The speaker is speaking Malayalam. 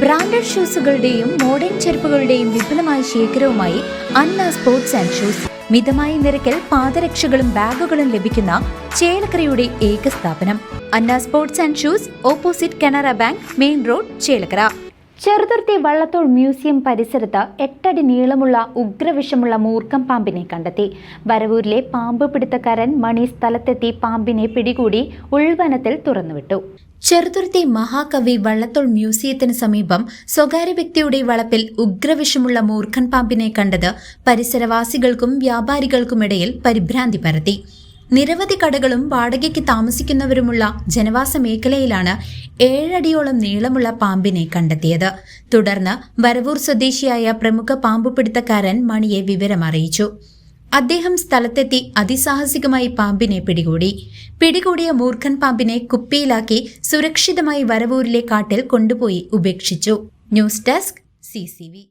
ബ്രാൻഡഡ് ഷൂസുകളുടെയും മോഡേൺ ചെരുപ്പുകളുടെയും വിപുലമായ ശേഖരവുമായി അന്ന സ്പോർട്സ് ആൻഡ് ഷൂസ്. മിതമായ നിരക്കിൽ പാദരക്ഷകളും ബാഗുകളും ലഭിക്കുന്ന ചേലക്കരയുടെ ഏക സ്ഥാപനം Anna sports and shoes, opposite Canara bank, main road, Chelakkara. Cheruthuruthy Vallathol museum പരിസരത്ത് 8 അടി നീളമുള്ള ഉഗ്രവിഷമുള്ള മൂർഖം പാമ്പിനെ കണ്ടെത്തി. വരവൂരിലെ പാമ്പ് പിടുത്തക്കാരൻ മണി സ്ഥലത്തെത്തി പാമ്പിനെ പിടികൂടി ഉൾവനത്തിൽ തുറന്നുവിട്ടു. ചെറുതുരുത്തി മഹാകവി വള്ളത്തോൾ മ്യൂസിയത്തിന് സമീപം സ്വകാര്യ വ്യക്തിയുടെ വളപ്പിൽ ഉഗ്രവിഷമുള്ള മൂർഖൻ പാമ്പിനെ കണ്ടത് പരിസരവാസികൾക്കും വ്യാപാരികൾക്കുമിടയിൽ പരിഭ്രാന്തി പരത്തി. നിരവധി കടകളും വാടകയ്ക്ക് താമസിക്കുന്നവരുമുള്ള ജനവാസ മേഖലയിലാണ് 7 അടിയോളം നീളമുള്ള പാമ്പിനെ കണ്ടെത്തിയത്. തുടർന്ന് വരവൂർ സ്വദേശിയായ പ്രമുഖ പാമ്പുപിടുത്തക്കാരൻ മണിയെ വിവരമറിയിച്ചു. അദ്ദേഹം സ്ഥലത്തെത്തി അതിസാഹസികമായി പാമ്പിനെ പിടികൂടിയ മൂർഖൻ പാമ്പിനെ കുപ്പിയിലാക്കി സുരക്ഷിതമായി വരവൂരിലെ കാട്ടിൽ കൊണ്ടുപോയി ഉപേക്ഷിച്ചു. News desk CCV.